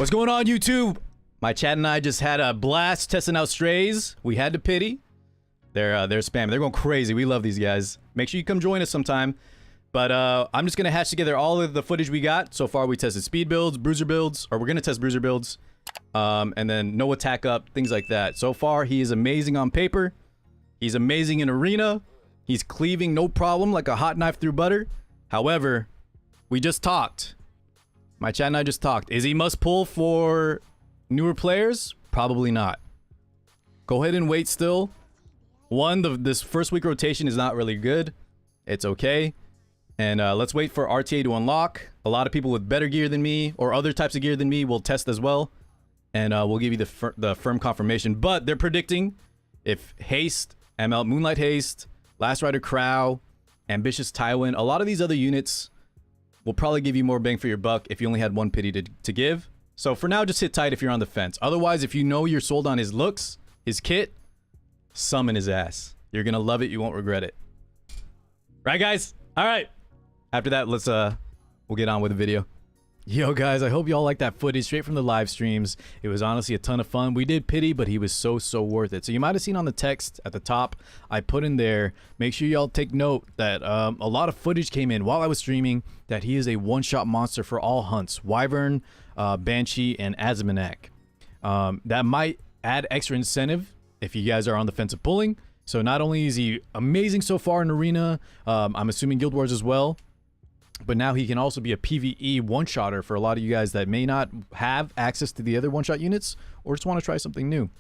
What's going on, YouTube? My chat and I just had a blast testing out Straze. We had to pity. They're spamming. They're going crazy. We love these guys. Make sure you come join us sometime. But I'm just going to hatch together all of the footage we got. So far, we tested speed builds, bruiser builds, or we're going to test bruiser builds. And then no attack up, things like that. So far, he is amazing on paper. He's amazing in arena. He's cleaving no problem like a hot knife through butter. However, we just talked. My chat and I just talked. Is he must pull for newer players? Probably not. Go ahead and wait still. This first week rotation is not really good. It's okay. And let's wait for RTA to unlock. A lot of people with better gear than me or other types of gear than me will test as well. And we'll give you the firm confirmation. But they're predicting if Haste, ML Moonlight Haste, Last Rider Crow, Ambitious Tywin, a lot of these other units will probably give you more bang for your buck if you only had one pity to give. So for now, just sit tight if you're on the fence. Otherwise, if you know you're sold on his looks, his kit, summon his ass. You're gonna love it. You won't regret it. Right, guys? All right. After that, we'll get on with the video. Yo, guys, I hope y'all like that footage straight from the live streams. It was honestly a ton of fun. We did pity, but he was so worth it. So you might have seen on the text at the top, I put in there, make sure y'all take note that a lot of footage came in while I was streaming that he is a one-shot monster for all hunts. Wyvern, Banshee, and Azmonak. That might add extra incentive if you guys are on the fence of pulling. So not only is he amazing so far in arena, I'm assuming Guild Wars as well, but now he can also be a PvE one-shotter for a lot of you guys that may not have access to the other one-shot units or just want to try something new.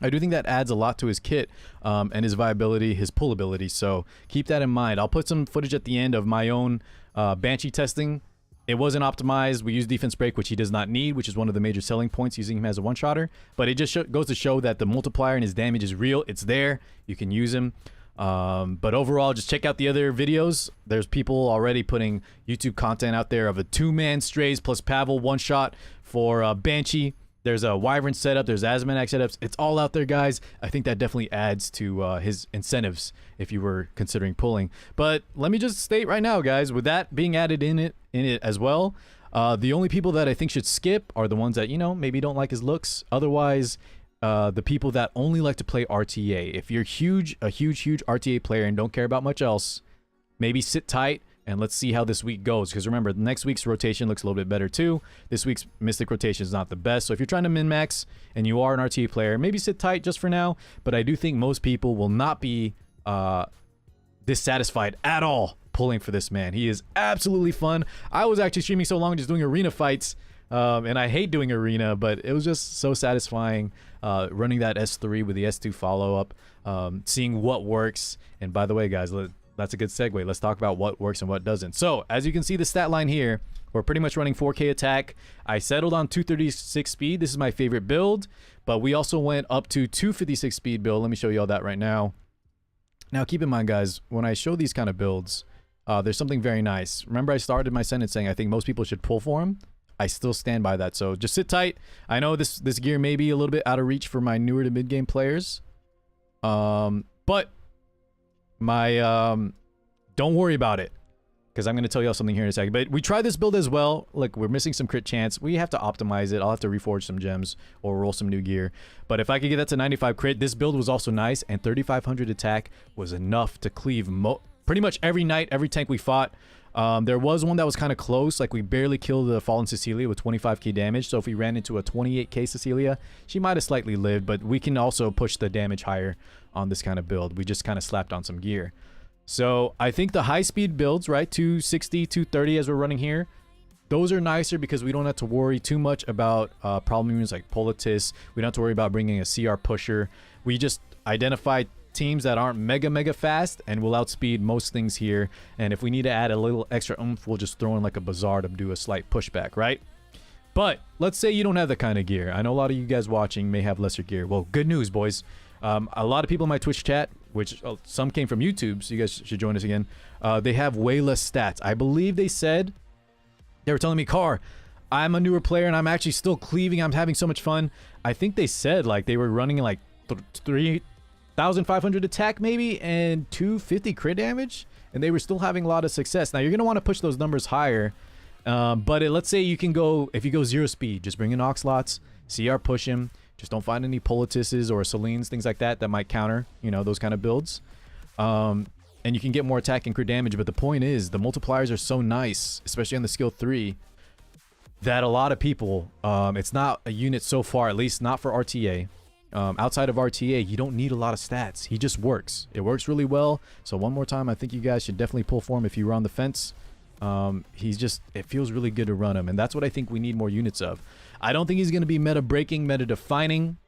I do think that adds a lot to his kit and his viability, his pullability, so keep that in mind. I'll put some footage at the end of my own Banshee testing. It wasn't optimized. We used defense break, which he does not need, which is one of the major selling points using him as a one-shotter. But it just goes to show that the multiplier and his damage is real. It's there. You can use him. But overall, just check out the other videos. There's people already putting YouTube content out there of a two-man Straze plus Pavel one-shot for Banshee. There's a Wyvern setup. There's Azmonak setups. It's all out there, guys. I think that definitely adds to his incentives if you were considering pulling. But let me just state right now, guys, with that being added in it as well, the only people that I think should skip are the ones that, you know, maybe don't like his looks. Otherwise, the people that only like to play RTA. If you're a huge RTA player and don't care about much else, maybe sit tight and let's see how this week goes. Because remember, next week's rotation looks a little bit better too. This week's Mystic rotation is not the best. So if you're trying to min-max and you are an RTA player, maybe sit tight just for now. But I do think most people will not be dissatisfied at all pulling for this man. He is absolutely fun. I was actually streaming so long just doing arena fights. And I hate doing arena, but it was just so satisfying running that S3 with the S2 follow-up, seeing what works. And by the way, guys, that's a good segue. Let's talk about what works and what doesn't. So, as you can see the stat line here, we're pretty much running 4K attack. I settled on 236 speed. This is my favorite build, but we also went up to 256 speed build. Let me show you all that right now. Now, keep in mind, guys, when I show these kind of builds, there's something very nice. Remember, I started my sentence saying I think most people should pull for him. I still stand by that, so just sit tight. I know this gear may be a little bit out of reach for my newer to mid-game players, but my don't worry about it, because I'm going to tell y'all something here in a second. But we tried this build as well. Look, we're missing some crit chance. We have to optimize it. I'll have to reforge some gems or roll some new gear. But if I could get that to 95 crit, this build was also nice, and 3,500 attack was enough to cleave pretty much every night, every tank we fought. There was one that was kind of close, like we barely killed the Fallen Cecilia with 25k damage, so if we ran into a 28k Cecilia, she might have slightly lived, but we can also push the damage higher on this kind of build. We just kind of slapped on some gear. So I think the high speed builds, right, 260, 230 as we're running here, those are nicer because we don't have to worry too much about problem units like Politis. We don't have to worry about bringing a CR pusher. We just identify teams that aren't mega fast and will outspeed most things here, and if we need to add a little extra oomph, we'll just throw in like a bazaar to do a slight pushback, right? But let's say you don't have that kind of gear. I know a lot of you guys watching may have lesser gear. Well, good news, boys. A lot of people in my Twitch chat, which some came from YouTube, so you guys should join us again, they have way less stats. I believe they said, they were telling me, Car, I'm a newer player and I'm actually still cleaving, I'm having so much fun. I think they said like they were running like 3,500 attack maybe and 250 crit damage, and they were still having a lot of success. Now you're going to want to push those numbers higher But let's say you can go, if you go 0 speed, just bring in Oxlots, CR push him. Just don't find any Polituses or Selines, things like that might counter, you know, those kind of builds. And you can get more attack and crit damage. But the point is, the multipliers are so nice, especially on the skill 3, that a lot of people, it's not a unit so far, at least not for RTA. Outside of RTA, you don't need a lot of stats. He just works. It works really well. So one more time, I think you guys should definitely pull for him if you're on the fence. He's just, it feels really good to run him, and that's what I think we need more units of. I don't think he's going to be meta breaking, meta defining.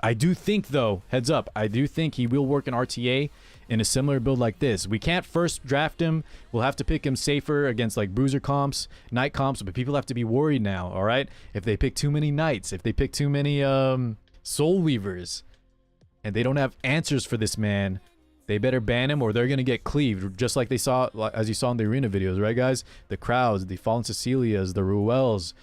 I do think, though, heads up, I do think he will work in RTA in a similar build like this. We can't first draft him. We'll have to pick him safer against like Bruiser comps, Knight comps, but people have to be worried now, all right? If they pick too many Knights, if they pick too many Soul Weavers, and they don't have answers for this man, they better ban him or they're going to get cleaved, just like they saw, as you saw in the arena videos, right, guys? The Crowds, the Fallen Cecilias, the Ruels,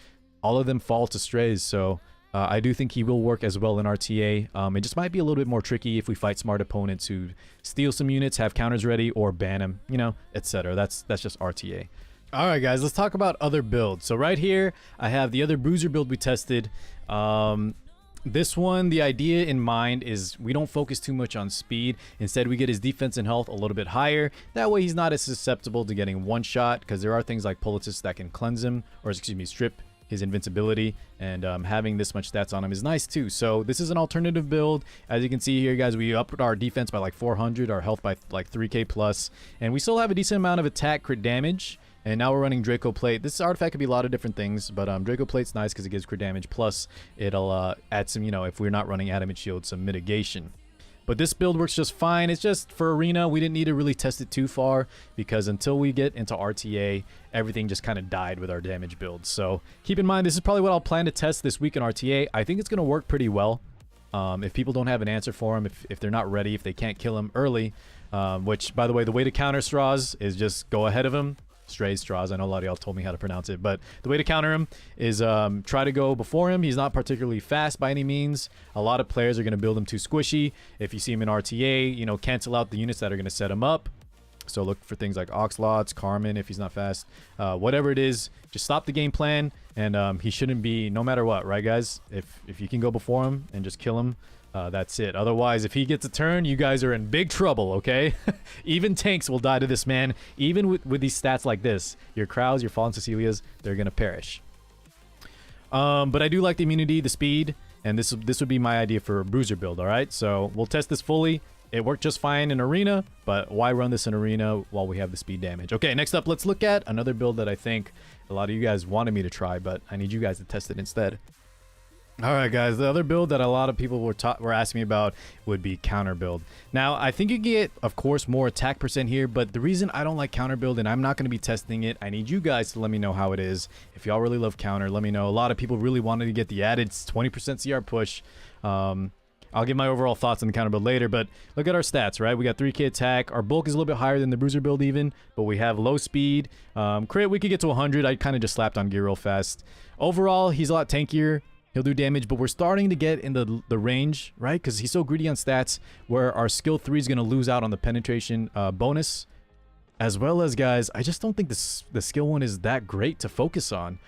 all of them fall to Straze. So I do think he will work as well in RTA. It just might be a little bit more tricky if we fight smart opponents who steal some units, have counters ready, or ban him, you know, etc. That's just RTA. All right, guys, let's talk about other builds. So right here, I have the other Bruiser build we tested. This one, the idea in mind is we don't focus too much on speed. Instead, we get his defense and health a little bit higher. That way, he's not as susceptible to getting one shot, because there are things like Politis that can cleanse him, or excuse me, strip his invincibility, and having this much stats on him is nice too. So this is an alternative build. As you can see here, guys, we upped our defense by like 400, our health by like 3k plus, and we still have a decent amount of attack crit damage. And now we're running Draco Plate. This artifact could be a lot of different things, but Draco Plate's nice because it gives crit damage, plus it'll add some, you know, if we're not running Adamant Shield, some mitigation. But this build works just fine. It's just for Arena, we didn't need to really test it too far, because until we get into RTA, everything just kind of died with our damage builds. So keep in mind, this is probably what I'll plan to test this week in RTA. I think it's going to work pretty well. If people don't have an answer for him, if they're not ready, if they can't kill him early, which, by the way, the way to counter Straze is just go ahead of him. Straze. I know a lot of y'all told me how to pronounce it, but the way to counter him is try to go before him. He's not particularly fast by any means. A lot of players are going to build him too squishy. If you see him in RTA, you know, cancel out the units that are going to set him up. So look for things like Oxlots, Carmen if he's not fast. Whatever it is, just stop the game plan, and he shouldn't be, no matter what, right, guys? If you can go before him and just kill him, that's it. Otherwise, if he gets a turn, you guys are in big trouble, okay? Even tanks will die to this man. Even with these stats like this, your Crowds, your Fallen Cecilias, they're gonna perish. But I do like the immunity, the speed, and this would be my idea for a Bruiser build, all right? So we'll test this fully. It worked just fine in Arena, but why run this in Arena while we have the speed damage? Okay, next up, let's look at another build that I think a lot of you guys wanted me to try, but I need you guys to test it instead. All right, guys, the other build that a lot of people were asking me about would be counter build. Now, I think you get, of course, more attack percent here, but the reason I don't like counter build, and I'm not going to be testing it, I need you guys to let me know how it is. If y'all really love counter, let me know. A lot of people really wanted to get the added 20% CR push. I'll give my overall thoughts on the counter build later, but look at our stats, right? We got 3k attack. Our bulk is a little bit higher than the Bruiser build even, but we have low speed. Crit, we could get to 100. I kind of just slapped on gear real fast. Overall, he's a lot tankier. He'll do damage, but we're starting to get in the range, right? Because he's so greedy on stats, where our skill 3 is going to lose out on the penetration bonus. As well as, guys, I just don't think the skill 1 is that great to focus on.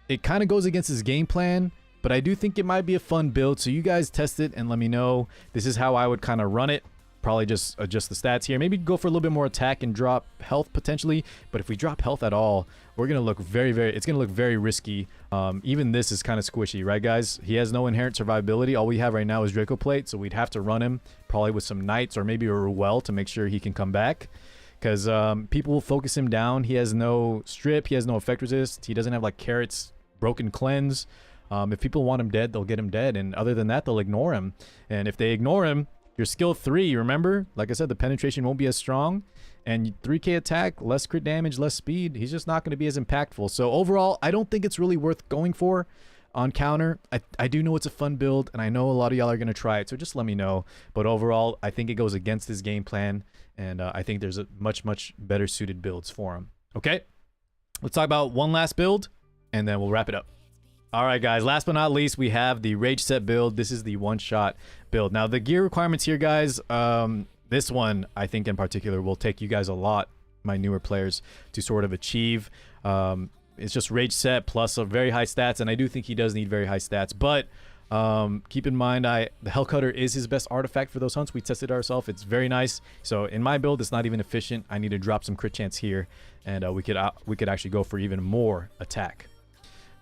It kind of goes against his game plan, but I do think it might be a fun build. So you guys test it and let me know. This is how I would kind of run it. Probably just adjust the stats here. Maybe go for a little bit more attack and drop health potentially. But if we drop health at all, we're going to look it's going to look very risky. Even this is kind of squishy, right, guys? He has no inherent survivability. All we have right now is Draco Plate, so we'd have to run him probably with some Knights or maybe a Ruel to make sure he can come back. Because people will focus him down. He has no strip. He has no effect resist. He doesn't have, like, Carrot's broken cleanse. If people want him dead, they'll get him dead. And other than that, they'll ignore him. And if they ignore him, your skill 3, remember? Like I said, the penetration won't be as strong. And 3k attack, less crit damage, less speed. He's just not going to be as impactful. So overall, I don't think it's really worth going for on counter. I do know it's a fun build, and I know a lot of y'all are going to try it. So just let me know. But overall, I think it goes against his game plan. And I think there's a much better suited builds for him. Okay? Let's talk about one last build, and then we'll wrap it up. All right, guys, last but not least, we have the Rage Set build. This is the one-shot build. Now, the gear requirements here, guys, this one, I think in particular, will take you guys a lot, my newer players, to sort of achieve. It's just rage set plus a very high stats, and I do think he does need very high stats. But keep in mind, the Hellcutter is his best artifact for those hunts. We tested ourselves. It's very nice. So in my build, it's not even efficient. I need to drop some crit chance here, and we could actually go for even more attack.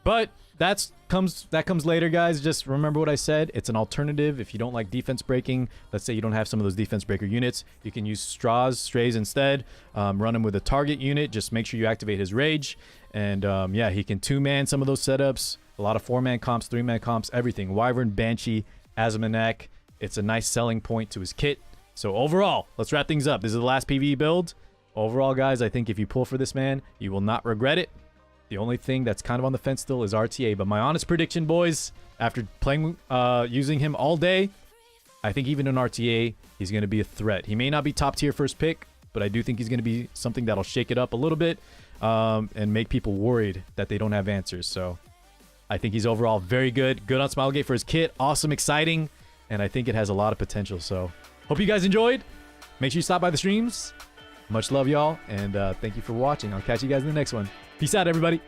But that comes later, guys. Just remember what I said. It's an alternative. If you don't like defense breaking, let's say you don't have some of those defense breaker units, you can use Straze instead. Run him with a target unit. Just make sure you activate his rage. And yeah, he can 2-man some of those setups. A lot of 4-man comps, 3-man comps, everything. Wyvern, Banshee, Azmonak. It's a nice selling point to his kit. So overall, let's wrap things up. This is the last PvE build. Overall, guys, I think if you pull for this man, you will not regret it. The only thing that's kind of on the fence still is RTA. But my honest prediction, boys, after playing, using him all day, I think even in RTA, he's going to be a threat. He may not be top tier first pick, but I do think he's going to be something that'll shake it up a little bit and make people worried that they don't have answers. So I think he's overall very good. Good on Smilegate for his kit. Awesome, exciting. And I think it has a lot of potential. So hope you guys enjoyed. Make sure you stop by the streams. Much love, y'all. And thank you for watching. I'll catch you guys in the next one. Peace out, everybody.